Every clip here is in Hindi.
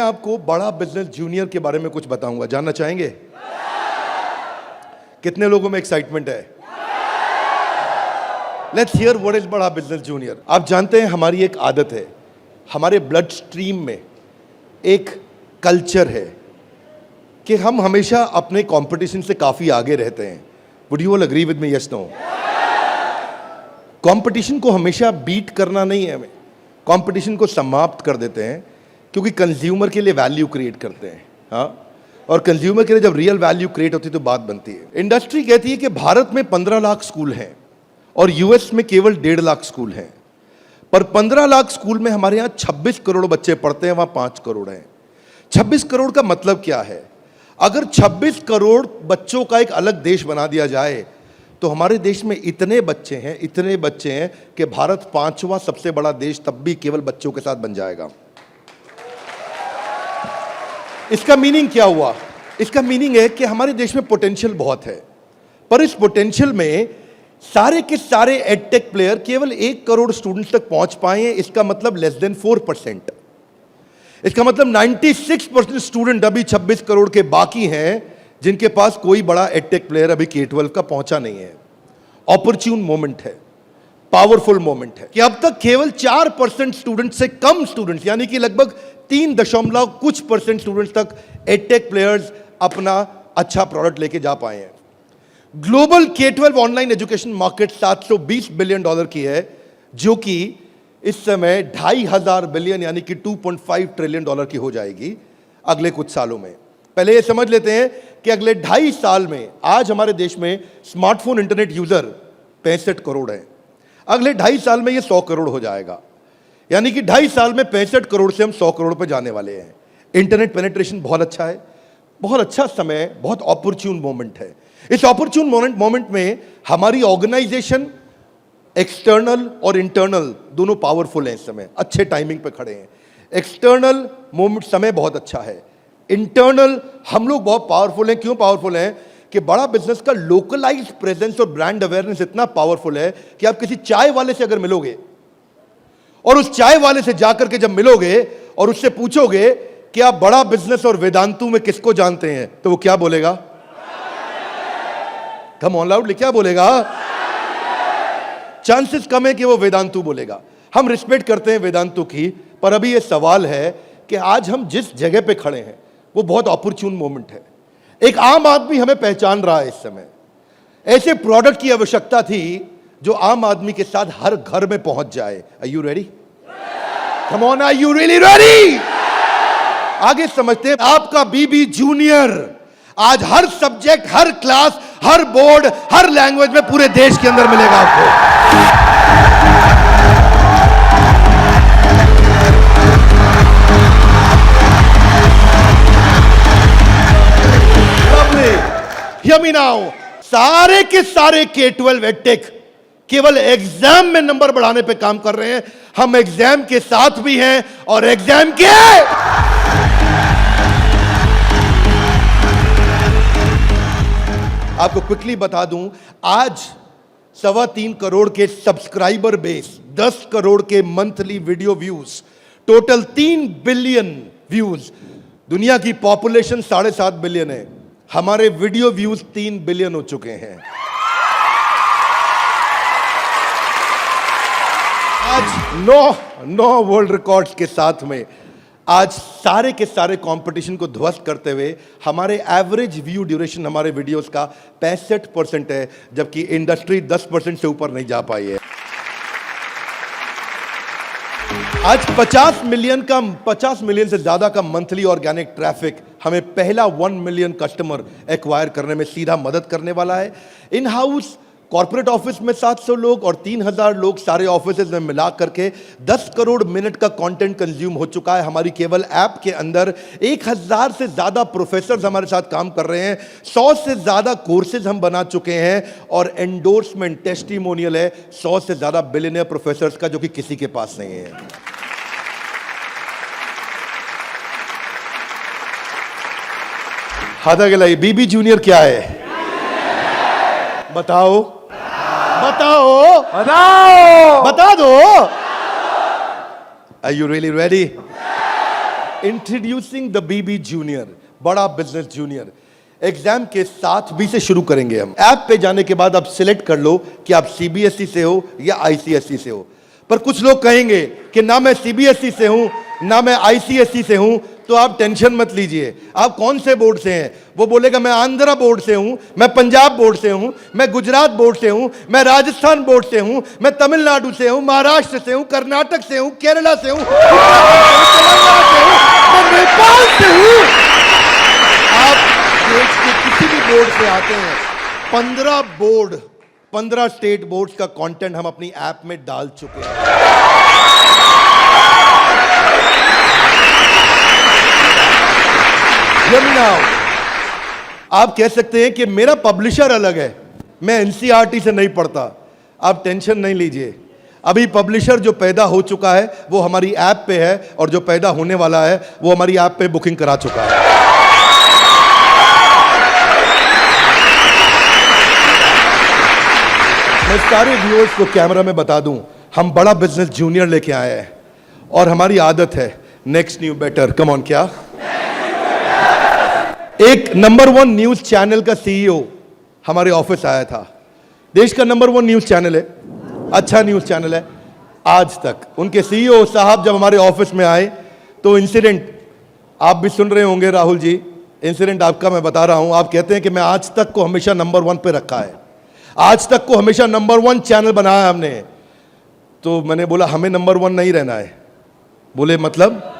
आपको बड़ा बिजनेस जूनियर के बारे में कुछ बताऊंगा, जानना चाहेंगे? कितने लोगों में एक्साइटमेंट है? लेट्स हियर व्हाट इज बड़ा बिजनेस जूनियर। आप जानते हैं हमारी एक आदत है, हमारे ब्लड स्ट्रीम में एक कल्चर है कि हम हमेशा अपने कंपटीशन से काफी आगे रहते हैं। Would you all agree with me? Yes, no? Competition को हमेशा बीट करना नहीं है, हमें कंपटीशन को समाप्त कर देते हैं, क्योंकि कंज्यूमर के लिए वैल्यू क्रिएट करते हैं। हाँ, और कंज्यूमर के लिए जब रियल वैल्यू क्रिएट होती है तो बात बनती है। इंडस्ट्री कहती है कि भारत में 15 लाख स्कूल हैं और यूएस में केवल 1.5 लाख स्कूल हैं, पर 15 लाख स्कूल में हमारे यहाँ 26 करोड़ बच्चे पढ़ते हैं, वहां 5 करोड़ हैं। 26 करोड़ का मतलब क्या है? अगर 26 करोड़ बच्चों का एक अलग देश बना दिया जाए तो हमारे देश में इतने बच्चे हैं कि भारत 5वां सबसे बड़ा देश तब भी केवल बच्चों के साथ बन जाएगा। इसका मीनिंग क्या हुआ? इसका मीनिंग है कि हमारे देश में पोटेंशियल बहुत है, पर इस पोटेंशियल में सारे के सारे एडटेक प्लेयर केवल 1 करोड़ स्टूडेंट्स तक पहुंच पाए हैं। इसका मतलब लेस देन 4%। इसका मतलब 96% स्टूडेंट अभी 26 करोड़ के बाकी हैं जिनके पास कोई बड़ा एडटेक प्लेयर अभी K-12 का पहुंचा नहीं है। ऑपर्च्यून मोमेंट है, पावरफुल मोमेंट है कि अब तक केवल 4% स्टूडेंट से कम स्टूडेंट्स, यानी कि लगभग 3% स्टूडेंट्स तक एडटेक प्लेयर्स अपना अच्छा प्रोडक्ट लेके जा पाए हैं। Global K-12 online education market $720 billion की है, जो कि इस समय 2500 बिलियन यानी कि $2.5 ट्रिलियन की हो जाएगी अगले कुछ सालों में। पहले ये समझ लेते हैं कि अगले 2.5 साल में आज हमारे देश में स्मार्टफोन इंटरनेट यूजर 65 करोड़ हैं। अगले 2.5 साल में ये 100 करोड़ हो जाएगा, यानी कि 2.5 साल में 65 करोड़ से हम 100 करोड़ पे जाने वाले हैं। इंटरनेट पेनिट्रेशन बहुत अच्छा है, बहुत अच्छा समय, बहुत ऑपर्च्यून मोमेंट है। इस ऑपर्च्यून मोमेंट में हमारी ऑर्गेनाइजेशन एक्सटर्नल और इंटरनल दोनों पावरफुल हैं। इस समय अच्छे टाइमिंग पे खड़े हैं। एक्सटर्नल मोमेंट समय बहुत अच्छा है, इंटरनल हम लोग बहुत पावरफुल हैं। क्यों पावरफुल हैं? कि बड़ा बिजनेस का लोकलाइज्ड प्रेजेंस और ब्रांड अवेयरनेस इतना पावरफुल है कि आप किसी चाय वाले से अगर मिलोगे और उस चाय वाले से जाकर के जब मिलोगे और उससे पूछोगे कि आप बड़ा बिजनेस और वेदांतु में किसको जानते हैं, तो वो क्या बोलेगा? कम ऑन लाउडली, क्या बोलेगा? चांसेस कम है कि वो वेदांतु बोलेगा। हम रिस्पेक्ट करते हैं वेदांतु की, पर अभी ये सवाल है कि आज हम जिस जगह पे खड़े हैं वो बहुत ऑपर्च्यून मोमेंट है। एक आम आदमी हमें पहचान रहा है इस समय। ऐसे प्रोडक्ट की आवश्यकता थी जो आम आदमी के साथ हर घर में पहुंच जाए। Are you ready? Come on, are you really ready? आगे समझते हैं। आपका बीबी जूनियर आज हर सब्जेक्ट, हर क्लास, हर बोर्ड, हर लैंग्वेज में पूरे देश के अंदर मिलेगा आपको। Hear me now, सारे के सारे K-12 एडटेक केवल एग्जाम में नंबर बढ़ाने पे काम कर रहे हैं। हम एग्जाम के साथ भी हैं और एग्जाम के आपको क्विकली बता दूं, आज 3.25 करोड़ के सब्सक्राइबर बेस, 10 करोड़ के monthly video views, total 3 billion views. दुनिया की पॉपुलेशन 7.5 बिलियन है, हमारे वीडियो व्यूज 3 बिलियन हो चुके हैं। आज 9 वर्ल्ड रिकॉर्ड्स के साथ में आज सारे के सारे कंपटीशन को ध्वस्त करते हुए हमारे एवरेज व्यू ड्यूरेशन हमारे वीडियोस का 65% है, जबकि इंडस्ट्री 10% से ऊपर नहीं जा पाई है। आज 50 मिलियन से ज्यादा का मंथली ऑर्गेनिक ट्रैफिक हमें पहला 1 मिलियन कस्टमर एक्वायर करने में सीधा मदद करने वाला है। इन हाउस कॉर्पोरेट ऑफिस में 700 लोग और 3000 लोग सारे ऑफिस में मिला करके 10 करोड़ मिनट का कंटेंट कंज्यूम हो चुका है हमारी केवल ऐप के अंदर। 1000 से ज्यादा प्रोफेसर्स हमारे साथ काम कर रहे हैं, 100 से ज्यादा कोर्सेज हम बना चुके हैं और एंडोर्समेंट टेस्टिमोनियल है 100 से ज्यादा बिलियनियर प्रोफेसर्स का, जो कि किसी के पास नहीं है। हाथा गलाई बीबी जूनियर क्या है? बताओ बताओ बताओ, बता दो। Are you really ready? Introducing the BB junior, बड़ा बिजनेस जूनियर। एग्जाम के साथ बी से शुरू करेंगे हम। ऐप पे जाने के बाद आप सिलेक्ट कर लो कि आप सीबीएसई से हो या आईसीएसई से हो। पर कुछ लोग कहेंगे कि ना मैं सीबीएसई से हूं ना मैं आईसीएसई से हूं, तो आप टेंशन मत लीजिए। आप कौन से बोर्ड से हैं? वो बोलेगा मैं आंध्रा बोर्ड से हूं, मैं पंजाब बोर्ड से हूं, मैं गुजरात बोर्ड से हूं, मैं राजस्थान बोर्ड से हूं, मैं तमिलनाडु से हूं, महाराष्ट्र से हूं, कर्नाटक से हूं, केरला से हूं, तेलंगाना से हूं, मैं नेपाल से हूं। आप देश के किसी भी बोर्ड से आते हैं, 15 स्टेट बोर्ड्स का कंटेंट हम अपनी ऐप में डाल चुके हैं। आप कह सकते हैं कि मेरा पब्लिशर अलग है, मैं एनसीईआरटी से नहीं पढ़ता। आप टेंशन नहीं लीजिए, अभी पब्लिशर जो पैदा हो चुका है वो हमारी ऐप पे है, और जो पैदा होने वाला है वो हमारी ऐप पे बुकिंग करा चुका है। मैं सारे व्यूअर्स को कैमरा में बता दूं, हम बड़ा बिजनेस जूनियर लेके आए हैं, और हमारी आदत है next new better. Come on, क्या एक नंबर 1 न्यूज चैनल का सीईओ हमारे ऑफिस आया था। देश का नंबर 1 न्यूज चैनल है, अच्छा न्यूज चैनल है। आज तक उनके सीईओ साहब जब हमारे ऑफिस में आए तो इंसिडेंट आप भी सुन रहे होंगे राहुल जी, इंसिडेंट आपका मैं बता रहा हूं। आप कहते हैं कि मैं आज तक को हमेशा नंबर 1 पे रखा है, आज तक को हमेशा नंबर 1 चैनल बनाया है हमने। तो मैंने बोला हमें नंबर 1 नहीं रहना है। बोले मतलब?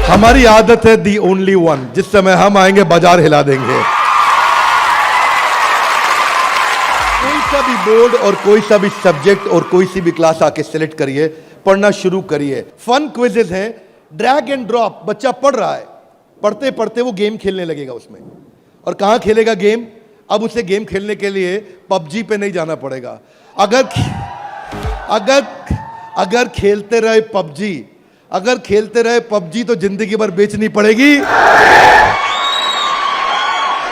हमारी आदत है दी ओनली वन, जिस समय हम आएंगे बाजार हिला देंगे। कोई सा भी बोर्ड और कोई सा भी सब्जेक्ट और कोई सी भी क्लास आके सिलेक्ट करिए, पढ़ना शुरू करिए। फन क्विजेस हैं, ड्रैग एंड ड्रॉप। बच्चा पढ़ रहा है, पढ़ते पढ़ते वो गेम खेलने लगेगा उसमें। और कहां खेलेगा गेम? अब उसे गेम खेलने के लिए पबजी पे नहीं जाना पड़ेगा। अगर खेलते रहे पबजी, अगर खेलते रहे पबजी तो जिंदगी भर बेचनी पड़ेगी।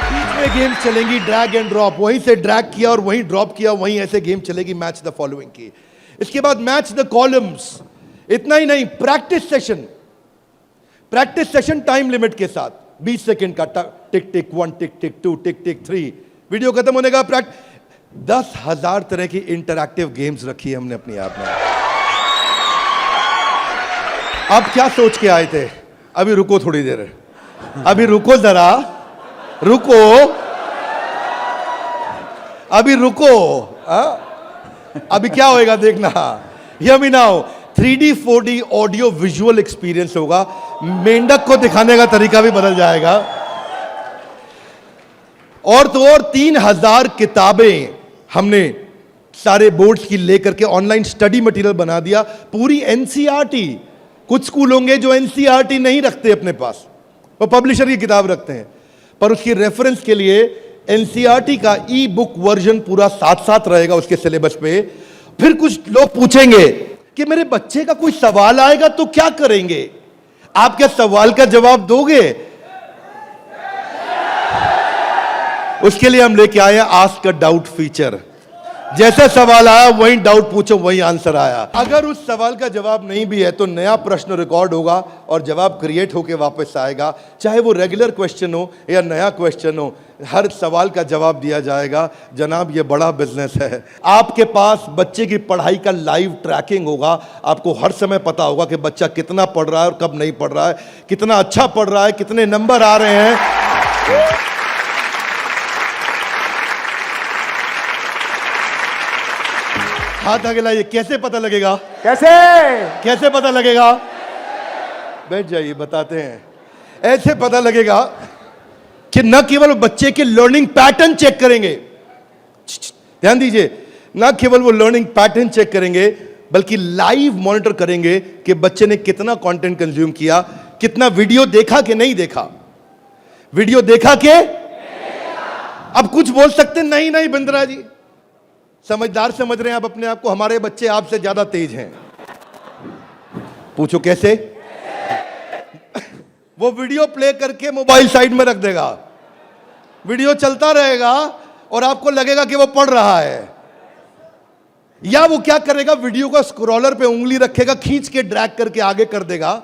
बीच में गेम चलेंगी ड्रैग एंड ड्रॉप, वहीं से ड्रैग किया और वहीं ड्रॉप किया, वहीं ऐसे गेम चलेगी मैच द फॉलोइंग की। इसके बाद मैच द कॉलम्स। इतना ही नहीं, प्रैक्टिस सेशन टाइम लिमिट के साथ 20 सेकंड का, टिक टिक 1, टिक टिक 2, टिक टिक 3, वीडियो खत्म होने का 10,000 तरह की इंटरैक्टिव गेम्स रखी है हमने अपनी ऐप में। आप क्या सोच के आए थे? अभी रुको थोड़ी देर, अभी रुको जरा, रुको, अभी रुको। अभी क्या होएगा देखना। Hear me now, 3D 4D audio visual experience होगा। मेंढक को दिखाने का तरीका भी बदल जाएगा। और तो और 3000 किताबें हमने सारे बोर्ड्स की लेकर के ऑनलाइन स्टडी मटेरियल बना दिया, पूरी एनसीईआरटी। कुछ स्कूल होंगे जो एनसीईआरटी नहीं रखते अपने पास, वो पब्लिशर की किताब रखते हैं, पर उसकी रेफरेंस के लिए एनसीईआरटी का ई बुक वर्जन पूरा साथ साथ रहेगा उसके सिलेबस पे। फिर कुछ लोग पूछेंगे कि मेरे बच्चे का कोई सवाल आएगा तो क्या करेंगे? आप क्या सवाल का जवाब दोगे? उसके लिए हम लेके आए हैं आस्क अ डाउट फीचर। जैसे सवाल आया वही डाउट पूछो, वही आंसर आया। अगर उस सवाल का जवाब नहीं भी है तो नया प्रश्न रिकॉर्ड होगा और जवाब क्रिएट होके वापस आएगा। चाहे वो रेगुलर क्वेश्चन हो या नया क्वेश्चन हो, हर सवाल का जवाब दिया जाएगा। जनाब, ये बड़ा बिजनेस है। आपके पास बच्चे की पढ़ाई का लाइव ट्रैकिंग होगा। आपको हर समय पता होगा कि बच्चा कितना पढ़ रहा है और कब नहीं पढ़ रहा है, कितना अच्छा पढ़ रहा है, कितने नंबर आ रहे हैं। हाथ आगे लाइए। कैसे पता लगेगा? कैसे पता लगेगा? बैठ जाइए, बताते हैं। ऐसे पता लगेगा कि न केवल बच्चे के लर्निंग पैटर्न चेक करेंगे, ध्यान दीजिए, न केवल वो लर्निंग पैटर्न चेक करेंगे बल्कि लाइव मॉनिटर करेंगे कि बच्चे ने कितना कंटेंट कंज्यूम किया, कितना वीडियो देखा कि नहीं देखा। वीडियो देखा के? अब कुछ बोल सकते नहीं नहीं बिंद्रा जी, समझदार समझ रहे हैं आप अपने आप को, हमारे बच्चे आपसे ज्यादा तेज हैं। पूछो कैसे? वो वीडियो प्ले करके मोबाइल साइड में रख देगा, वीडियो चलता रहेगा और आपको लगेगा कि वो पढ़ रहा है। या वो क्या करेगा, वीडियो का स्क्रॉलर पे उंगली रखेगा, खींच के ड्रैग करके आगे कर देगा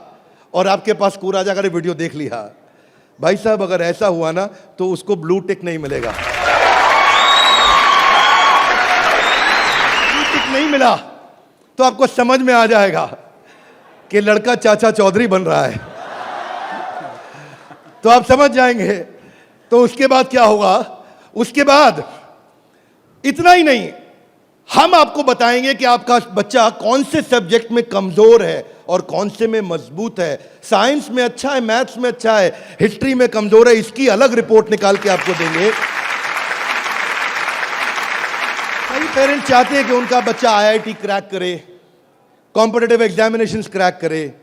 और आपके पास स्कोर आ जाएगा, वीडियो देख लिया। भाई साहब अगर ऐसा हुआ ना तो उसको ब्लू टिक नहीं मिलेगा। ब्लू टिक नहीं मिला तो आपको समझ में आ जाएगा कि लड़का चाचा चौधरी बन रहा है, तो आप समझ जाएंगे। तो उसके बाद क्या होगा, उसके बाद इतना ही नहीं, हम आपको बताएंगे कि आपका बच्चा कौन से सब्जेक्ट में कमजोर है और कौन से में मजबूत है। साइंस में अच्छा है, मैथ्स में अच्छा है, हिस्ट्री में कमजोर है, इसकी अलग रिपोर्ट निकाल के आपको देंगे। कई पेरेंट्स चाहते हैं कि उनका बच्चा आईआईटी क्रैक करे, कॉम्पिटिटिव एग्जामिनेशंस क्रैक करे।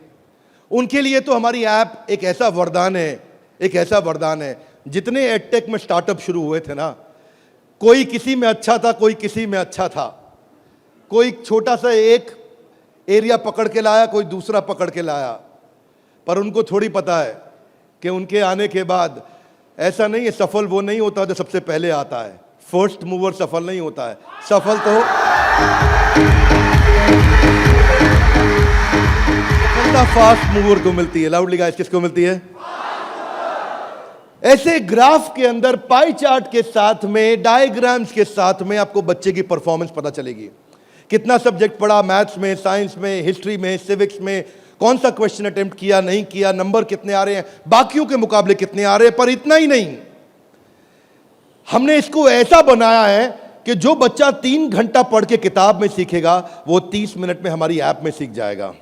उनके लिए तो हमारी ऐप एक ऐसा वरदान है, एक ऐसा वरदान है। जितने एडटेक में स्टार्टअप शुरू हुए थे ना, कोई किसी में अच्छा था, कोई किसी में अच्छा था, कोई छोटा सा एक एरिया पकड़ के लाया, कोई दूसरा पकड़ के लाया, पर उनको थोड़ी पता है कि उनके आने के बाद ऐसा नहीं है, सफल वो नहीं होता जो सबसे पहले आता है। फर्स्ट मूवर सफल नहीं होता है, सफल तो फास्ट मूवर को मिलती है। लाउडली गाइस, किसको मिलती है? ऐसे ग्राफ के अंदर पाई चार्ट के साथ में, डायग्राम्स के साथ में आपको बच्चे की परफॉर्मेंस पता चलेगी। कितना सब्जेक्ट पढ़ा, मैथ्स में, साइंस में, हिस्ट्री में, सिविक्स में, कौन सा क्वेश्चन अटेम्प्ट किया, नहीं किया, नंबर कितने आ रहे हैं, बाकियों के मुकाबले कितने आ रहे हैं। पर इतना ही नहीं, हमने इसको ऐसा बनाया है कि जो बच्चा 3 घंटा पढ़ के किताब में सीखेगा, वो 30 मिनट में हमारी ऐप में सीख जाएगा।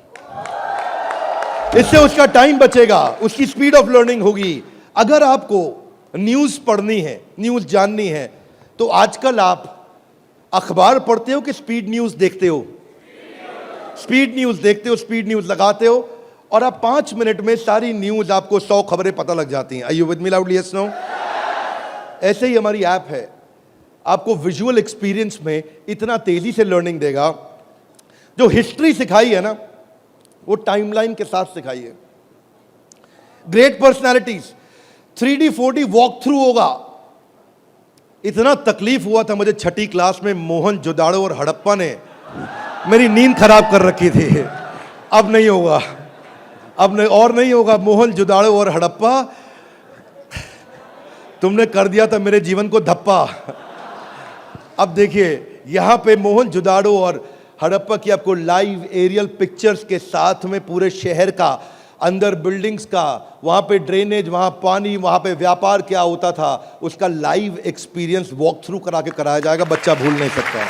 इससे उसका टाइम बचेगा, उसकी स्पीड ऑफ लर्निंग होगी। अगर आपको न्यूज पढ़नी है, न्यूज जाननी है, तो आजकल आप अखबार पढ़ते हो कि स्पीड न्यूज देखते हो? स्पीड न्यूज देखते हो, स्पीड न्यूज लगाते हो और आप 5 मिनट में सारी न्यूज, आपको 100 खबरें पता लग जाती हैं। Are you with me loudly? Yes, no? ऐसे ही हमारी ऐप है, आपको विजुअल एक्सपीरियंस में इतना तेजी से लर्निंग देगा। जो हिस्ट्री सिखाई है ना, वो टाइमलाइन के साथ सिखाई है। Great personalities 3D 4D walk through होगा। इतना तकलीफ हुआ था मुझे 6ठी क्लास में, मोहन जोदाड़ो और हड़प्पा ने मेरी नींद खराब कर रखी थी। अब नहीं होगा, अब नहीं, और नहीं होगा। मोहन जोदाड़ो और हड़प्पा, तुमने कर दिया था मेरे जीवन को धप्पा। अब देखिए, यहां पे मोहन जोदाड़ो और हड़प्पा की आपको लाइव एरियल पिक्चर्स के साथ में पूरे शहर का, अंदर बिल्डिंग्स का, वहां पे ड्रेनेज, वहां पानी, वहां पे व्यापार क्या होता था, उसका लाइव एक्सपीरियंस वॉक थ्रू करा के कराया जाएगा। बच्चा भूल नहीं सकता।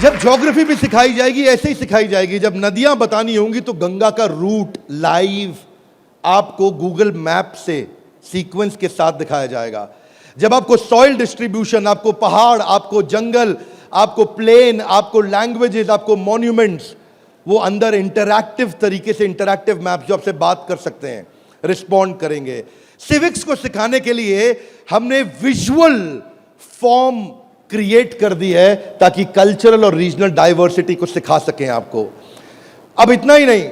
जब ज्योग्राफी भी सिखाई जाएगी, ऐसे ही सिखाई जाएगी। जब नदियां बतानी होंगी तो गंगा का रूट लाइव आपको गूगल मैप से सीक्वेंस के साथ दिखाया जाएगा। जब आपको सॉइल डिस्ट्रीब्यूशन, आपको पहाड़, आपको जंगल, आपको प्लेन, आपको लैंग्वेजेस, आपको मॉन्यूमेंट्स, वो अंदर इंटरैक्टिव तरीके से, इंटरैक्टिव मैप जो आपसे बात कर सकते हैं, रिस्पॉन्ड करेंगे। सिविक्स को सिखाने के लिए हमने विजुअल फॉर्म क्रिएट कर दी है ताकि कल्चरल और रीजनल डाइवर्सिटी को सिखा सकें आपको। अब इतना ही नहीं,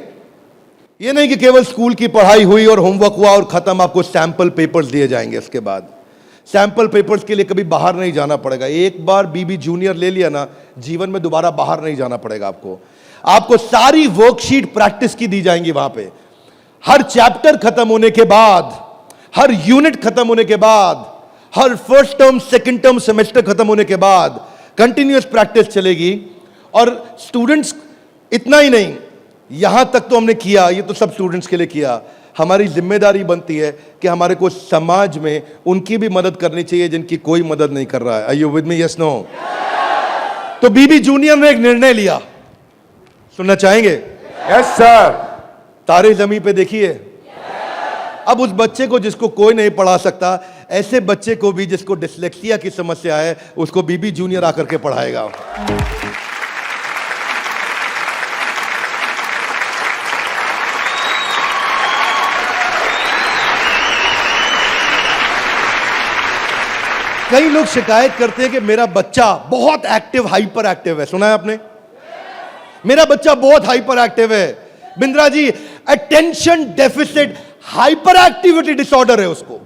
ये नहीं कि केवल स्कूल की पढ़ाई हुई और होमवर्क हुआ और खत्म, आपको सैंपल पेपर्स दिए जाएंगे। इसके बाद सैंपल पेपर्स के लिए कभी बाहर नहीं जाना पड़ेगा। एक बार बीबी जूनियर ले लिया ना, जीवन में दोबारा बाहर नहीं जाना पड़ेगा आपको। आपको सारी वर्कशीट प्रैक्टिस की दी जाएंगी वहां पे। हर चैप्टर खत्म होने के बाद, हर यूनिट खत्म होने के बाद, हर first term, second term, semester खत्म होने के बाद कंटिन्यूअस प्रैक्टिस चलेगी। और स्टूडेंट्स, इतना ही नहीं, यहां तक तो हमने किया, ये तो सब स्टूडेंट्स के लिए किया। हमारी जिम्मेदारी बनती है कि हमारे को समाज में उनकी भी मदद करनी चाहिए जिनकी कोई मदद नहीं कर रहा है। Are you with me? Yes, no? तो बीबी जूनियर ने एक निर्णय लिया, सुनना चाहेंगे? Yes sir. तारे जमीन पे देखिए। अब उस बच्चे को जिसको कोई नहीं पढ़ा सकता, ऐसे बच्चे को भी जिसको डिसलेक्सिया की समस्या है, उसको बीबी जूनियर आकर के पढ़ाएगा। कई लोग शिकायत करते हैं कि मेरा बच्चा बहुत एक्टिव, हाइपर एक्टिव है। सुना है आपने? मेरा बच्चा बहुत हाइपर एक्टिव है। Bindra ji, attention deficit hyperactivity disorder है उसको।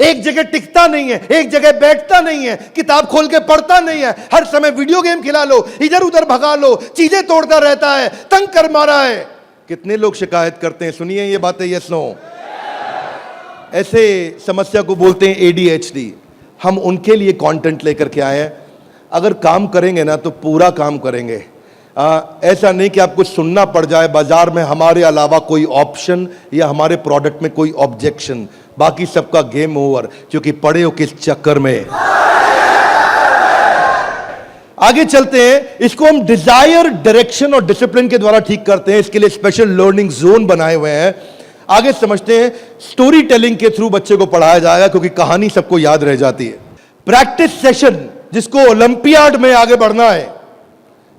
एक जगह टिकता नहीं है, एक जगह बैठता नहीं है, किताब खोल के पढ़ता नहीं है, हर समय वीडियो गेम खिला लो, इधर उधर भगा लो, चीजें तोड़ता रहता है, तंग कर मारा है। कितने लोग शिकायत करते हैं, सुनिए ये बातें, यस नो। ऐसे समस्या को बोलते हैं ADHD। हम उनके लिए कंटेंट लेकर के आए हैं। अगर काम करेंगे ना तो पूरा काम करेंगे। ऐसा नहीं कि आपको सुनना पड़ जाए बाजार में हमारे अलावा कोई ऑप्शन या हमारे प्रोडक्ट में कोई ऑब्जेक्शन, बाकी सबका गेम ओवर, क्योंकि पड़े हो किस चक्कर में। आगे चलते हैं। इसको हम डिजायर, डायरेक्शन और डिसिप्लिन के द्वारा ठीक करते हैं। इसके लिए स्पेशल लर्निंग जोन बनाए हुए हैं। आगे समझते हैं। स्टोरी टेलिंग के थ्रू बच्चे को पढ़ाया जाएगा, क्योंकि कहानी सबको याद रह जाती है। प्रैक्टिस सेशन, जिसको ओलंपियाड में आगे बढ़ना है,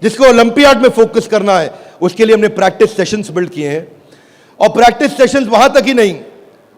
जिसको ओलंपियाड में फोकस करना है, उसके लिए हमने प्रैक्टिस सेशंस बिल्ड किए हैं। और प्रैक्टिस सेशंस वहां तक ही नहीं,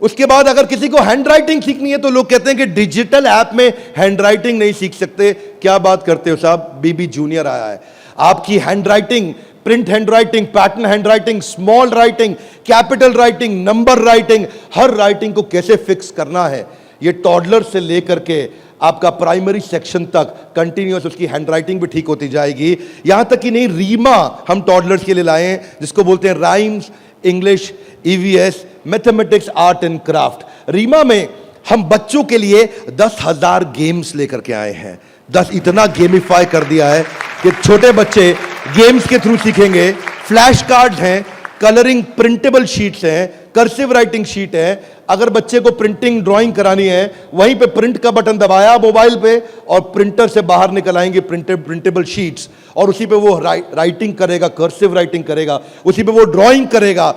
उसके बाद अगर किसी को हैंड राइटिंग सीखनी है तो लोग कहते हैं कि डिजिटल ऐप में हैंड राइटिंग नहीं सीख सकते। क्या बात करते हो साहब, बीबी जूनियर आया है। आपकी handwriting, print handwriting, pattern handwriting, small writing, capital writing, number writing, हर राइटिंग को कैसे फिक्स करना है, ये टॉडलर से लेकर के आपका प्राइमरी सेक्शन तक कंटिन्यूअस उसकी हैंडराइटिंग भी ठीक होती जाएगी। यहां तक कि नहीं, रीमा हम टॉडलर्स के लिए लाए हैं, जिसको बोलते हैं rhymes, English, EVS, mathematics, art and craft. Reema में हम बच्चों के लिए 10,000 गेम्स लेकर के आए हैं। 10 इतना गेमिफाई कर दिया है कि छोटे बच्चे गेम्स के थ्रू सीखेंगे। फ्लैश कार्ड हैं, कलरिंग प्रिंटेबल शीट्स हैं, कर्सिव राइटिंग शीट है। अगर बच्चे को प्रिंटिंग ड्राइंग करानी है, वहीं पे प्रिंट का बटन दबाया मोबाइल पे और प्रिंटर से बाहर निकल आएंगे प्रिंटेबल शीट्स, और उसी पे वो राइटिंग करेगा, कर्सिव राइटिंग करेगा, उसी पे वो ड्राइंग करेगा।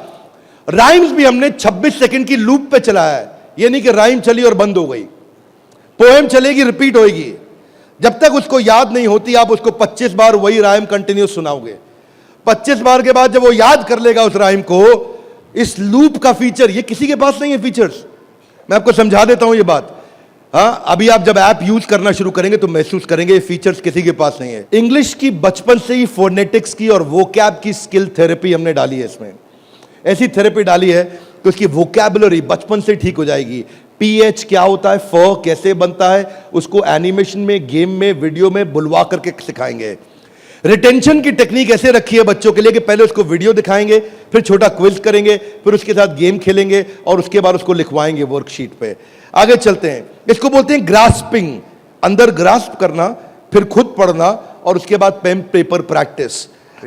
राइम्स भी हमने 26 सेकंड की लूप पे चलाया है। ये नहीं कि राइम चली और बंद हो गई। पोएम चलेगी, रिपीट होगी। जब तक उसको याद नहीं होती, आप उसको 25 बार वही राइम कंटिन्यूस सुनाओगे। 25 बार के बाद जब वो याद कर लेगा उस राइम को, इस लूप का फीचर, ये किसी के पास नहीं है फीचर्स। मैं आपको समझा देता हूं ये बात। अभी आप जब ऐप यूज करना शुरू करेंगे तो महसूस करेंगे ये फीचर्स किसी के पास नहीं है। इंग्लिश की बचपन से ही फोनेटिक्स की और वोकैब की स्किल थेरेपी हमने डाली है इसमें। ऐसी थेरेपी डाली है कि उसकी वोकैबुलरी बचपन से ठीक हो जाएगी। PH क्या होता है, फ कैसे बनता है, उसको एनिमेशन में, गेम में, वीडियो में बुलवा करके सिखाएंगे। रिटेंशन की टेक्निक ऐसे रखी है बच्चों के लिए कि पहले उसको वीडियो दिखाएंगे, फिर छोटा क्विज करेंगे, फिर उसके साथ गेम खेलेंगे और उसके बाद उसको लिखवाएंगे वर्कशीट पे। आगे चलते हैं। इसको बोलते हैं ग्रास्पिंग, अंदर ग्रास्प करना, फिर खुद पढ़ना और उसके बाद पेन पेपर प्रैक्टिस।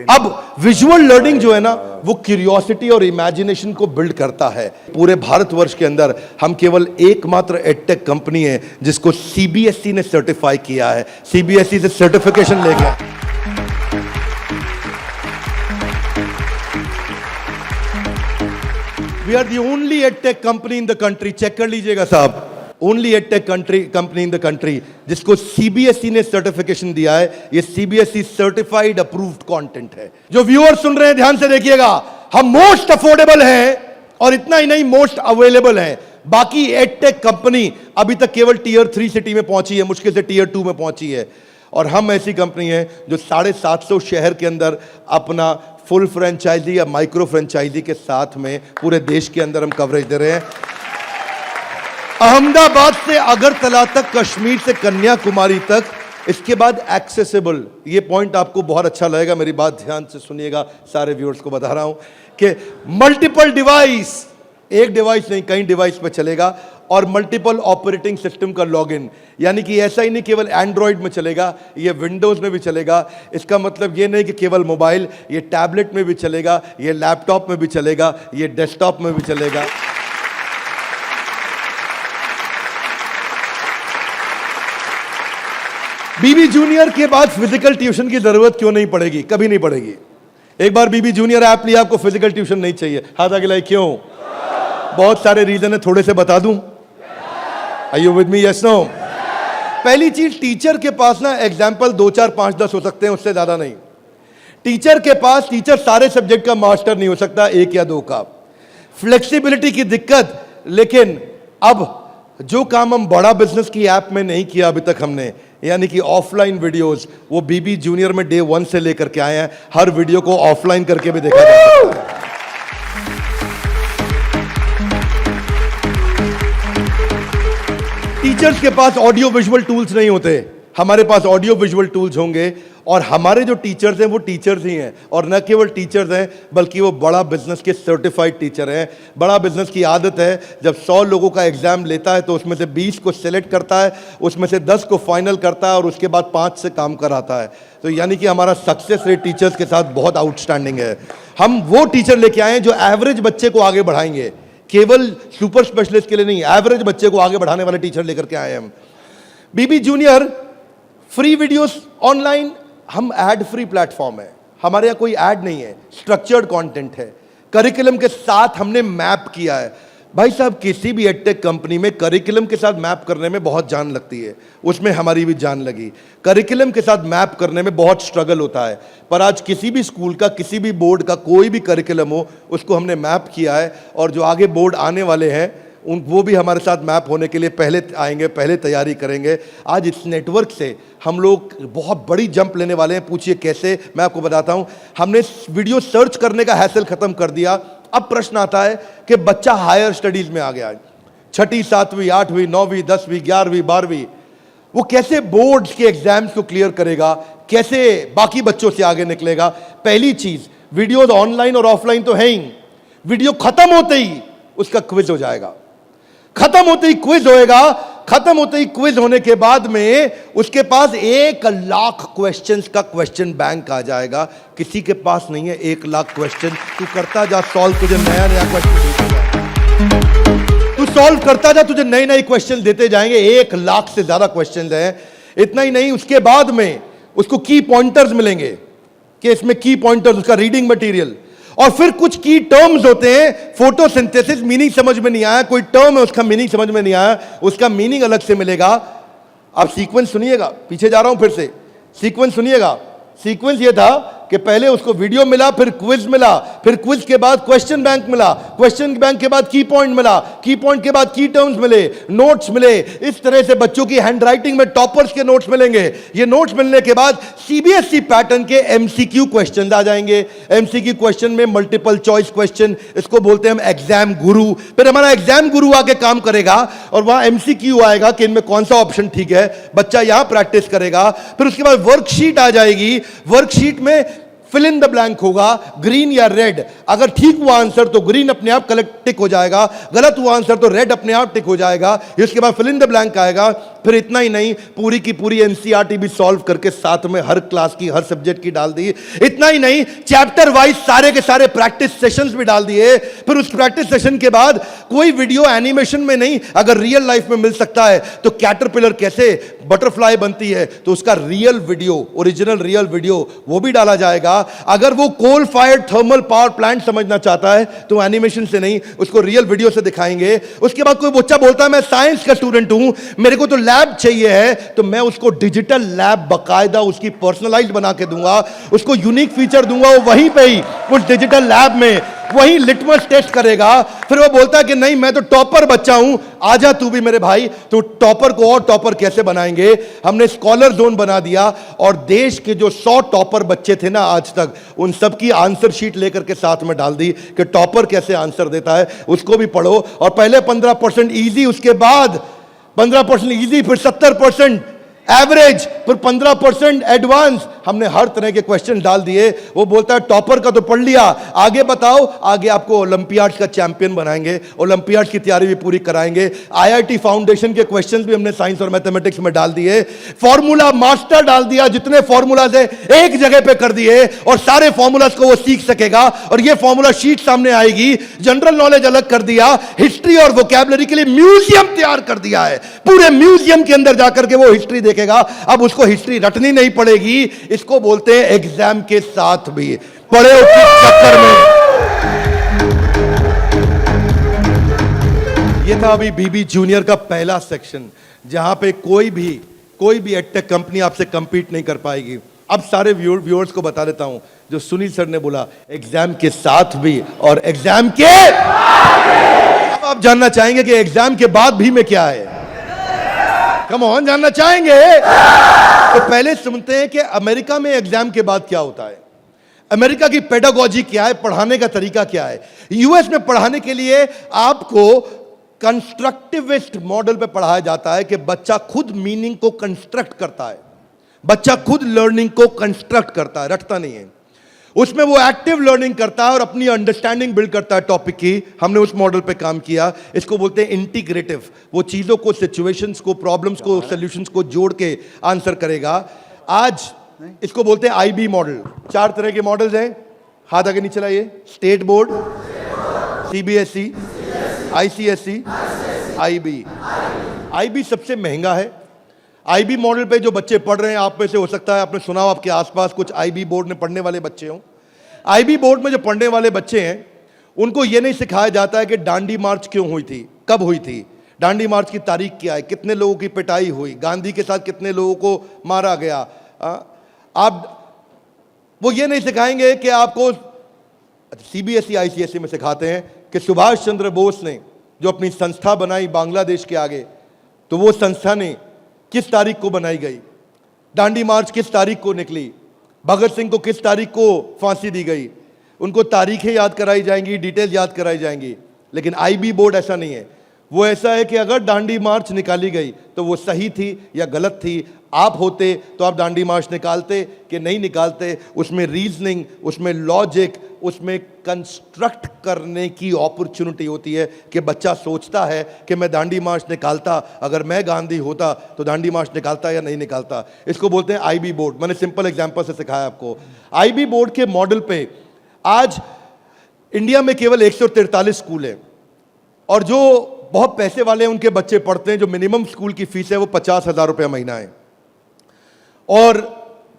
अब विजुअल लर्निंग जो है ना, वो क्यूरियोसिटी और इमेजिनेशन को बिल्ड करता है। पूरे भारतवर्ष के अंदर हम केवल एकमात्र एडटेक कंपनी है जिसको CBSE ने सर्टिफाई किया है। CBSE से सर्टिफिकेशन ले गया। We are the only edtech company in the country, check कर लीजिएगा साहब, only edtech company in the country जिसको CBSE ने सर्टिफिकेशन दिया है। ये CBSE सर्टिफाइड अप्रूव्ड कंटेंट है। जो व्यूअर सुन रहे हैं ध्यान से देखिएगा, हम मोस्ट अफोर्डेबल हैं और इतना ही नहीं, मोस्ट अवेलेबल हैं। बाकी एडटेक कंपनी अभी तक केवल Tier 3 सिटी में पहुंची है, मुश्किल से Tier 2 में पहुंची है। और हम ऐसी कंपनी है जो 750 शहर के अंदर अपना फुल फ्रेंचाइजी या माइक्रो फ्रेंचाइजी के साथ में पूरे देश के अंदर हम कवरेज दे रहे हैं। अहमदाबाद से अगरतला तक, कश्मीर से कन्याकुमारी तक, इसके बाद एक्सेसिबल। ये पॉइंट आपको बहुत अच्छा लगेगा, मेरी बात ध्यान से सुनिएगा, सारे व्यूअर्स को बता रहा हूं कि मल्टीपल डिवाइस, एक डिवाइस नहीं कई डिवाइस पे चलेगा, और मल्टीपल ऑपरेटिंग सिस्टम का लॉगिन। यानी कि ऐसा ही नहीं केवल एंड्रॉइड में चलेगा, ये विंडोज में भी चलेगा। इसका मतलब ये नहीं कि केवल मोबाइल, ये टैबलेट में भी चलेगा, ये लैपटॉप में भी चलेगा, ये डेस्कटॉप में भी चलेगा। बीबी जूनियर के बाद फिजिकल ट्यूशन की जरूरत क्यों नहीं पड़ेगी? कभी नहीं पड़ेगी। एक बार बीबी जूनियर ऐप लिया, आपको फिजिकल ट्यूशन नहीं चाहिए। हाथ आगे लाइए, क्यों? बहुत सारे रीजन है, थोड़े से बता दूं। Are you with me? Yes, no? पहली चीज, टीचर के पास ना एग्जाम्पल 2, 4, 5, 10 हो सकते हैं, उससे ज्यादा नहीं। टीचर के पास, टीचर सारे सब्जेक्ट का मास्टर नहीं हो सकता, 1 या 2 का। फ्लेक्सिबिलिटी की दिक्कत। लेकिन अब जो काम हम बड़ा बिजनेस की ऐप में नहीं किया अभी तक हमने, यानी कि ऑफलाइन वीडियोस, वो बीबी जूनियर में Day 1 से लेकर के आए हैं। हर वीडियो को ऑफलाइन करके भी देखा जा सकता है। टीचर्स के पास ऑडियो विजुअल टूल्स नहीं होते, हमारे पास ऑडियो विजुअल टूल्स होंगे। और हमारे जो टीचर्स हैं वो टीचर्स ही हैं, और न केवल टीचर्स हैं बल्कि वो बड़ा बिजनेस के सर्टिफाइड टीचर हैं। बड़ा बिजनेस की आदत है, जब 100 लोगों का एग्जाम लेता है तो उसमें से 20 को सिलेक्ट करता है, उसमें से 10 को फाइनल करता है और उसके बाद 5 से काम कराता है। तो यानी कि हमारा सक्सेस रेट टीचर्स के साथ बहुत आउटस्टैंडिंग है। हम वो टीचर लेके आए हैं जो एवरेज बच्चे को आगे बढ़ाएंगे, केवल सुपर स्पेशलिस्ट के लिए नहीं, एवरेज बच्चे को आगे बढ़ाने वाले टीचर लेकर के आए हैं हम। बीबी जूनियर फ्री वीडियोस ऑनलाइन, हम एड फ्री प्लेटफॉर्म है, हमारे यहाँ कोई ऐड नहीं है, स्ट्रक्चर्ड कंटेंट है, करिकुलम के साथ हमने मैप किया है। भाई साहब, किसी भी एडटेक कंपनी में करिकुलम के साथ मैप करने में बहुत जान लगती है, उसमें हमारी भी जान लगी। करिकुलम के साथ मैप करने में बहुत स्ट्रगल होता है, पर आज किसी भी स्कूल का, किसी भी बोर्ड का कोई भी करिकुलम हो, उसको हमने मैप किया है। और जो आगे बोर्ड आने वाले हैं वो भी हमारे साथ मैप होने के लिए पहले आएंगे, पहले तैयारी करेंगे। आज इस नेटवर्क से हम लोग बहुत बड़ी जंप लेने वाले हैं। पूछिए कैसे, मैं आपको बताता हूं। हमने वीडियो सर्च करने का हैसल खत्म कर दिया। अब प्रश्न आता है कि बच्चा हायर स्टडीज में आ गया है, 6ठी 7वीं 8वीं 9वीं 10वीं 11वीं 12वीं, वो कैसे बोर्ड्स के एग्जाम्स को क्लियर करेगा, कैसे बाकी बच्चों से आगे निकलेगा। पहली चीज, वीडियोज ऑनलाइन और ऑफलाइन तो है ही, वीडियो खत्म होते ही उसका क्विज हो जाएगा, खत्म होते ही क्विज होएगा। खत्म होते ही क्विज होने के बाद में उसके पास 1 लाख क्वेश्चंस का क्वेश्चन बैंक आ जाएगा। किसी के पास नहीं है 1 लाख क्वेश्चन। तू करता जा सॉल्व, तुझे नया नया क्वेश्चन, तू सॉल्व करता जा, तुझे नए नए क्वेश्चन देते जाएंगे। 1 लाख से ज्यादा क्वेश्चन हैं। इतना ही नहीं, उसके बाद में उसको की पॉइंटर्स मिलेंगे कि इसमें की पॉइंटर्स, उसका रीडिंग मटेरियल, और फिर कुछ की टर्म्स होते हैं। फोटोसिंथेसिस मीनिंग समझ में नहीं आया, कोई टर्म है उसका मीनिंग समझ में नहीं आया, उसका मीनिंग अलग से मिलेगा। आप सीक्वेंस सुनिएगा, पीछे जा रहा हूं फिर से, सीक्वेंस सुनिएगा। सीक्वेंस ये था कि पहले उसको वीडियो मिला, फिर क्विज मिला, फिर क्विज के बाद क्वेश्चन बैंक मिला, क्वेश्चन बैंक के बाद की पॉइंट मिला, की पॉइंट के बाद की टर्म्स मिले, नोट्स मिले। इस तरह से बच्चों की हैंडराइटिंग में टॉपर्स के नोट्स मिलेंगे। ये नोट्स मिलने के बाद सीबीएसई पैटर्न के एमसीक्यू क्वेश्चन आ जाएंगे। एमसीक्यू क्वेश्चन में मल्टीपल चॉइस क्वेश्चन, इसको बोलते हैं हम एग्जाम गुरु। फिर हमारा एग्जाम गुरु आके काम करेगा और वहां एमसीक्यू आएगा कि इनमें कौन सा ऑप्शन ठीक है, बच्चा यहां प्रैक्टिस करेगा। फिर उसके बाद वर्कशीट आ जाएगी, वर्कशीट में फिल इन द ब्लैंक होगा, ग्रीन या रेड। अगर ठीक हुआ आंसर तो ग्रीन अपने आप कलेक्ट टिक हो जाएगा, गलत हुआ आंसर तो रेड अपने आप टिक हो जाएगा। इसके बाद फिल इन द ब्लैंक आएगा। फिर इतना ही नहीं, पूरी की पूरी एनसीईआरटी भी सॉल्व करके साथ में हर क्लास की, हर सब्जेक्ट की डाल दी। इतना ही नहीं, चैप्टर वाइज सारे के सारे प्रैक्टिस सेशंस भी डाल दिए। फिर उस प्रैक्टिस सेशन के बाद कोई वीडियो एनिमेशन में नहीं, अगर रियल लाइफ में मिल सकता है तो कैटरपिलर कैसे बटरफ्लाई बनती है तो उसका real video, original real video वो भी डाला जाएगा। अगर वो coal fired thermal power plant समझना चाहता है तो एनिमेशन से नहीं, उसको रियल वीडियो से दिखाएंगे। उसके बाद कोई बच्चा बोलता है मैं साइंस का स्टूडेंट हूं, मेरे को तो लैब चाहिए है, तो मैं उसको डिजिटल लैब बाकायदा उसकी पर्सनलाइज्ड बना के दूंगा, उसको यूनिक फीचर दूंगा। वो वहीं पे ही उस डिजिटल लैब में वही लिटमस टेस्ट करेगा। फिर वो बोलता है कि नहीं मैं तो टॉपर बच्चा हूं, आजा तू भी मेरे भाई। तो टॉपर को और टॉपर कैसे बनाएंगे, हमने स्कॉलर जोन बना दिया और देश के जो 100 टॉपर बच्चे थे ना आज तक, उन सब की आंसर शीट लेकर के साथ में डाल दी कि टॉपर कैसे आंसर देता है, उसको भी पढ़ो। और पहले 15% इजी, उसके बाद 15% इजी, फिर 70% एवरेज, फिर 15% एडवांस। हमने हर तरह के क्वेश्चन डाल दिए। वो बोलता है टॉपर का तो पढ़ लिया, आगे बताओ। आगे आपको ओलंपियाड्स का चैंपियन बनाएंगे, ओलंपियाड्स की तैयारी भी पूरी कराएंगे। आईआईटी फाउंडेशन के क्वेश्चंस भी हमने साइंस और मैथमेटिक्स में डाल दिए। फॉर्मूला मास्टर डाल दिया, जितने फॉर्मूलाज है एक जगह पे कर दिए और सारे फॉर्मूलाज को वो सीख सकेगा। और ये फॉर्मूला शीट सामने आएगी। जनरल नॉलेज अलग कर दिया, हिस्ट्री और वोकैबुलरी के लिए म्यूजियम तैयार कर दिया है। पूरे म्यूजियम के अंदर जाकर के वो हिस्ट्री देखेगा। अब उसको हिस्ट्री रटनी नहीं पड़ेगी, इसको बोलते हैं एग्जाम के साथ भी पढ़े हो किस चक्कर में। ये था अभी बीबी जूनियर का पहला सेक्शन, जहां पे कोई भी एडटेक कंपनी आपसे कंपीट नहीं कर पाएगी। अब सारे व्यूअर्स को बता देता हूं, जो सुनील सर ने बोला एग्जाम के साथ भी और एग्जाम के, अब आप जानना चाहेंगे कि एग्जाम के बाद भी में क्या है। कम ऑन, जानना चाहेंगे तो पहले सुनते हैं कि अमेरिका में एग्जाम के बाद क्या होता है, अमेरिका की पेडागोजी क्या है, पढ़ाने का तरीका क्या है। यूएस में पढ़ाने के लिए आपको कंस्ट्रक्टिविस्ट मॉडल पे पढ़ाया जाता है कि बच्चा खुद मीनिंग को कंस्ट्रक्ट करता है, बच्चा खुद लर्निंग को कंस्ट्रक्ट करता है, रटता नहीं है। उसमें वो एक्टिव लर्निंग करता है और अपनी अंडरस्टैंडिंग बिल्ड करता है टॉपिक की। हमने उस मॉडल पे काम किया। इसको बोलते हैं इंटीग्रेटिव। वो चीजों को, सिचुएशंस को, प्रॉब्लम्स को, सॉल्यूशंस को जोड़ के आंसर करेगा। आज इसको बोलते हैं आईबी मॉडल। 4 तरह के मॉडल्स हैं, हाथ आगे नीचे लाइए। State board, CBSE, ICSE, IB. IB सबसे महंगा है। आईबी मॉडल पे जो बच्चे पढ़ रहे हैं, आप में से हो सकता है आपने सुना हो, आपके आसपास कुछ आईबी बोर्ड में पढ़ने वाले बच्चे हों। आईबी बोर्ड में जो पढ़ने वाले बच्चे हैं, उनको ये नहीं सिखाया जाता है कि डांडी मार्च क्यों हुई थी, कब हुई थी, डांडी मार्च की तारीख क्या है, कितने लोगों की पिटाई हुई, गांधी के साथ कितने लोगों को मारा गया। वो ये नहीं सिखाएंगे कि आपको, सीबीएसई आईसीएसई में सिखाते हैं कि सुभाष चंद्र बोस ने जो अपनी संस्था बनाई बांग्लादेश के आगे, तो वो संस्था ने किस तारीख को बनाई गई, डांडी मार्च किस तारीख को निकली, भगत सिंह को किस तारीख को फांसी दी गई। उनको तारीखें याद कराई जाएंगी, डिटेल याद कराई जाएंगी। लेकिन आईबी बोर्ड ऐसा नहीं है। वो ऐसा है कि अगर डांडी मार्च निकाली गई तो वो सही थी या गलत थी। आप होते तो आप डांडी मार्च निकालते कि नहीं निकालते। उसमें रीजनिंग, उसमें लॉजिक, उसमें कंस्ट्रक्ट करने की अपॉर्चुनिटी होती है कि बच्चा सोचता है कि मैं डांडी मार्च निकालता, अगर मैं गांधी होता तो डांडी मार्च निकालता या नहीं निकालता। इसको बोलते हैं आईबी बोर्ड। मैंने सिंपल एग्जांपल से सिखाया आपको। आईबी बोर्ड के मॉडल पे आज इंडिया में केवल 143 स्कूल हैं, और जो बहुत पैसे वाले हैं उनके बच्चे पढ़ते हैं। जो मिनिमम स्कूल की फीस है वो 50,000 रुपये महीना है, और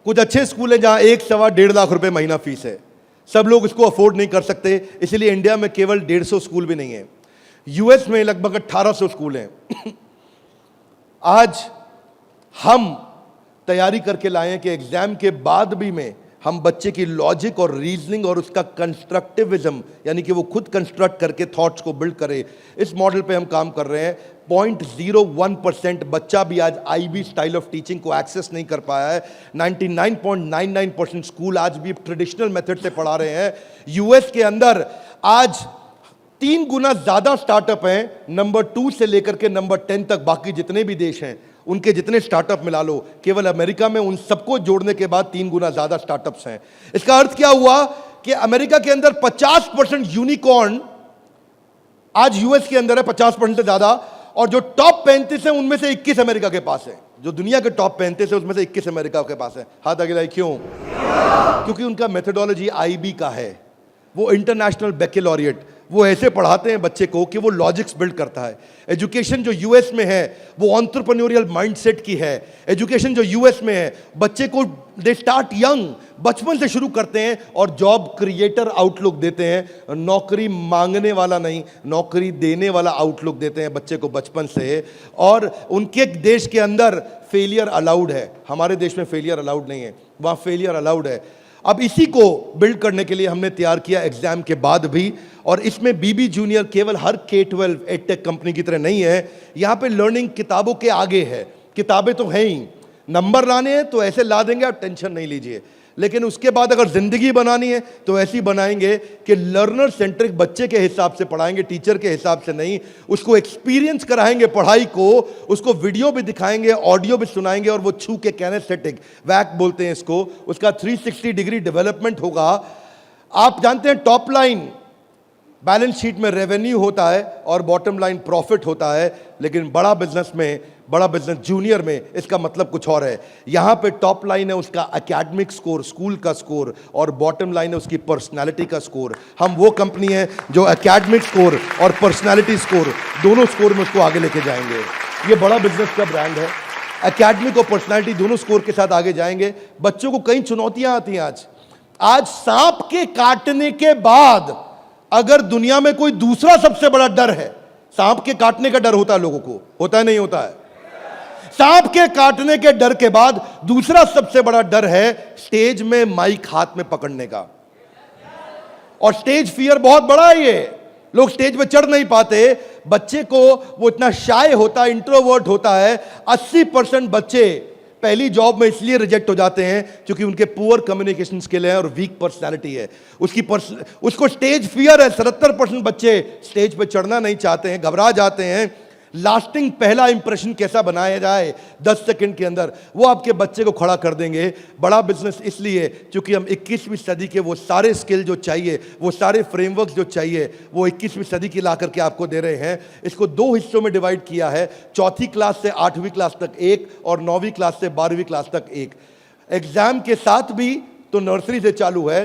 कुछ अच्छे स्कूल हैं जहां 1-1.25 लाख रुपए महीना फीस है। सब लोग इसको अफोर्ड नहीं कर सकते, इसलिए इंडिया में केवल 150 स्कूल भी नहीं है। यूएस में लगभग 1800 स्कूल हैं। आज हम तैयारी करके लाए हैं कि एग्जाम के बाद भी में हम बच्चे की लॉजिक और रीजनिंग और उसका कंस्ट्रक्टिविज्म, यानी कि वो खुद कंस्ट्रक्ट करके थॉट्स को बिल्ड करे, इस मॉडल पे हम काम कर रहे हैं। 0.01% बच्चा भी आज आईबी स्टाइल ऑफ टीचिंग को एक्सेस नहीं कर पाया है। 99.99% स्कूल आज भी ट्रेडिशनल मेथड से पढ़ा रहे हैं। यूएस के अंदर आज 3 गुना ज्यादा स्टार्टअप हैं, नंबर 2 से लेकर के नंबर 10 तक। बाकी जितने भी देश हैं उनके जितने स्टार्टअप मिला लो, केवल अमेरिका में उन सबको जोड़ने के बाद 3 गुना ज्यादा स्टार्टअप्स हैं। इसका अर्थ क्या हुआ कि अमेरिका के अंदर 50% यूनिकॉर्न आज यूएस के अंदर है, 50% से ज्यादा। और जो टॉप 35 है उनमें से 21 अमेरिका के पास है। जो दुनिया के टॉप 35 है उसमें से 21 अमेरिका के पास है। हाथ आगे लाइए। क्यों? क्योंकि उनका मेथोडोलॉजी आईबी का है। वो इंटरनेशनल बैकलॉरिएट, वो ऐसे पढ़ाते हैं बच्चे को कि वो लॉजिक्स बिल्ड करता है। एजुकेशन जो यूएस में है वो एंटरप्रेन्योरियल माइंडसेट की है। एजुकेशन जो यूएस में है, बच्चे को दे स्टार्ट यंग, बचपन से शुरू करते हैं और जॉब क्रिएटर आउटलुक देते हैं। नौकरी मांगने वाला नहीं, नौकरी देने वाला आउटलुक देते हैं बच्चे को बचपन से। और उनके देश के अंदर फेलियर अलाउड है, हमारे देश में फेलियर अलाउड नहीं है, वहाँ फेलियर अलाउड है। अब इसी को बिल्ड करने के लिए हमने तैयार किया एग्जाम के बाद भी। और इसमें बीबी जूनियर केवल हर K-12 एडटेक कंपनी की तरह नहीं है। यहाँ पे लर्निंग किताबों के आगे है। किताबें तो हैं ही, नंबर लाने हैं तो ऐसे ला देंगे, आप टेंशन नहीं लीजिए। लेकिन उसके बाद अगर जिंदगी बनानी है तो ऐसी बनाएंगे कि लर्नर सेंट्रिक बच्चे के हिसाब से पढ़ाएंगे, टीचर के हिसाब से नहीं। उसको एक्सपीरियंस कराएंगे पढ़ाई को, उसको वीडियो भी दिखाएंगे, ऑडियो भी सुनाएंगे, और वो छू के कैनेस्थेटिक, वैक बोलते हैं इसको, उसका 360 डिग्री डेवलपमेंट होगा। आप जानते हैं टॉप लाइन बैलेंस शीट में रेवेन्यू होता है और बॉटम लाइन प्रॉफिट होता है, लेकिन बड़ा बिजनेस जूनियर में इसका मतलब कुछ और है। यहां पे टॉप लाइन है उसका एकेडमिक स्कोर, स्कूल का स्कोर, और बॉटम लाइन है उसकी पर्सनालिटी का स्कोर। हम वो कंपनी है जो एकेडमिक स्कोर और पर्सनालिटी स्कोर, दोनों स्कोर में उसको आगे लेके जाएंगे। ये बड़ा बिजनेस का ब्रांड है। एकेडमिक और पर्सनालिटी दोनों स्कोर के साथ आगे जाएंगे। बच्चों को कई चुनौतियां आती हैं। आज सांप के काटने के बाद अगर दुनिया में कोई दूसरा सबसे बड़ा डर है, सांप के काटने का डर होता है लोगों को, होता है नहीं होता है? सांप के काटने के डर के बाद दूसरा सबसे बड़ा डर है स्टेज में माइक हाथ में पकड़ने का। और स्टेज फियर बहुत बड़ा है। ये लोग स्टेज पे चढ़ नहीं पाते। बच्चे को वो इतना शाय होता है, इंट्रोवर्ट होता है। 80% बच्चे पहली जॉब में इसलिए रिजेक्ट हो जाते हैं क्योंकि उनके पुअर कम्युनिकेशन स्किल है और वीक पर्सनालिटी है। उसको स्टेज फियर है। 77% बच्चे स्टेज पे चढ़ना नहीं चाहते हैं, घबरा जाते हैं। लास्टिंग पहला इंप्रेशन कैसा बनाया जाए 10 सेकंड के अंदर, वो आपके बच्चे को खड़ा कर देंगे। बड़ा बिजनेस इसलिए क्योंकि हम 21वीं सदी के वो सारे स्किल जो चाहिए, वो सारे फ्रेमवर्क जो चाहिए, वो 21वीं सदी की ला करके आपको दे रहे हैं। इसको 2 हिस्सों में डिवाइड किया है, चौथी क्लास से 8वीं क्लास तक एक और 9वीं क्लास से 12वीं क्लास तक एक। एग्जाम के साथ भी तो नर्सरी से चालू है,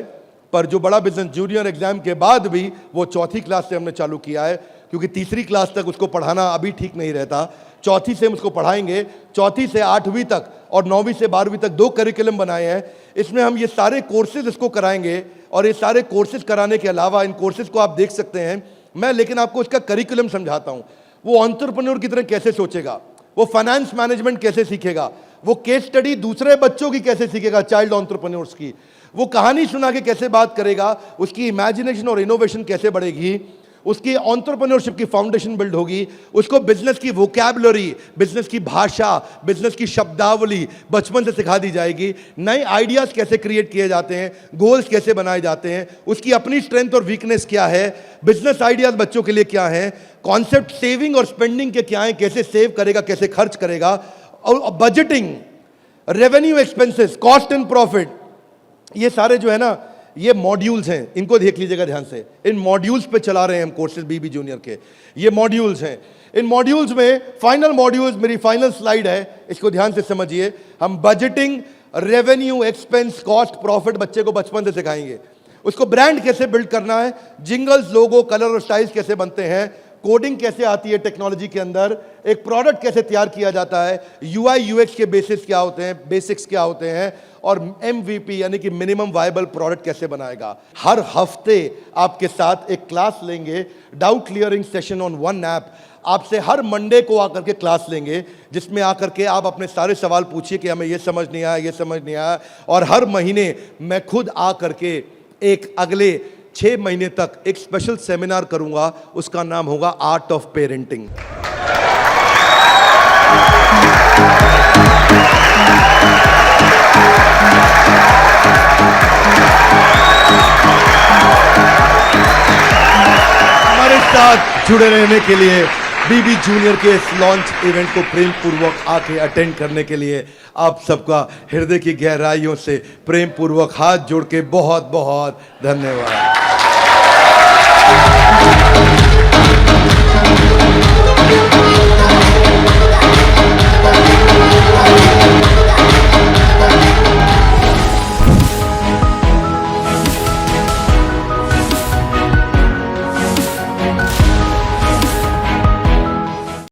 पर जो बड़ा बिजनेस जूनियर एग्जाम के बाद भी वो चौथी क्लास से हमने चालू किया है, क्योंकि तीसरी क्लास तक उसको पढ़ाना अभी ठीक नहीं रहता। चौथी से हम उसको पढ़ाएंगे, चौथी से 8वीं तक और 9वीं से 12वीं तक 2 करिकुलम बनाए हैं। इसमें हम ये सारे कोर्सेज इसको कराएंगे और ये सारे कोर्सेज कराने के अलावा इन कोर्सेज को आप देख सकते हैं मैं, लेकिन आपको इसका करिकुलम समझाता हूँ। वो एंटरप्रेन्योर की तरह कैसे सोचेगा, वो फाइनेंस मैनेजमेंट कैसे सीखेगा, वो केस स्टडी दूसरे बच्चों की कैसे सीखेगा, चाइल्ड एंटरप्रेन्योर्स की, वो कहानी सुना के कैसे बात करेगा, उसकी इमेजिनेशन और इनोवेशन कैसे बढ़ेगी, उसकी एंटरप्रेन्योरशिप की फाउंडेशन बिल्ड होगी, उसको बिजनेस की वोकैबुलरी, बिजनेस की भाषा, बिजनेस की शब्दावली बचपन से सिखा दी जाएगी। नए आइडियाज कैसे क्रिएट किए जाते हैं, गोल्स कैसे बनाए जाते हैं, उसकी अपनी स्ट्रेंथ और वीकनेस क्या है, बिजनेस आइडियाज बच्चों के लिए क्या है, कॉन्सेप्ट सेविंग और स्पेंडिंग के क्या है, कैसे सेव करेगा, कैसे खर्च करेगा, और budgeting, revenue expenses, cost and profit, ये सारे जो है ना ये मॉड्यूल्स हैं, इनको देख लीजिएगा ध्यान से। इन मॉड्यूल्स पे चला रहे हैं हम कोर्सेज बीबी जूनियर के, ये मॉड्यूल्स हैं। इन मॉड्यूल्स में फाइनल मॉड्यूल्स, मेरी फाइनल स्लाइड है, इसको ध्यान से समझिए। हम budgeting, revenue, expense, cost, profit बच्चे को बचपन से सिखाएंगे। उसको ब्रांड कैसे बिल्ड करना है, जिंगल्स, लोगो, कलर और स्टाइल्स कैसे बनते हैं, कोडिंग कैसे आती है टेक्नोलॉजी के अंदर, एक प्रोडक्ट कैसे तैयार किया जाता है, यूआई यूएक्स के बेसिस क्या होते हैं, बेसिक्स क्या होते हैं, और एमवीपी यानी कि मिनिमम वायबल प्रोडक्ट कैसे बनाएगा। हर हफ्ते आपके साथ एक क्लास लेंगे, doubt clearing session on one app. आपसे हर मंडे को आकर के क्लास लेंगे, जिसमें आकर के आप अपने सारे सवाल पूछिए कि हमें ये समझ नहीं आया, ये समझ नहीं आया। और हर महीने मैं खुद आकर के एक अगले 6 महीने तक एक स्पेशल सेमिनार करूंगा, उसका नाम होगा आर्ट ऑफ पेरेंटिंग। हमारे साथ जुड़े रहने के लिए, बीबी जूनियर के इस लॉन्च इवेंट को प्रेम पूर्वक आके अटेंड करने के लिए आप सबका हृदय की गहराइयों से प्रेम पूर्वक हाथ जोड़ के बहुत बहुत धन्यवाद।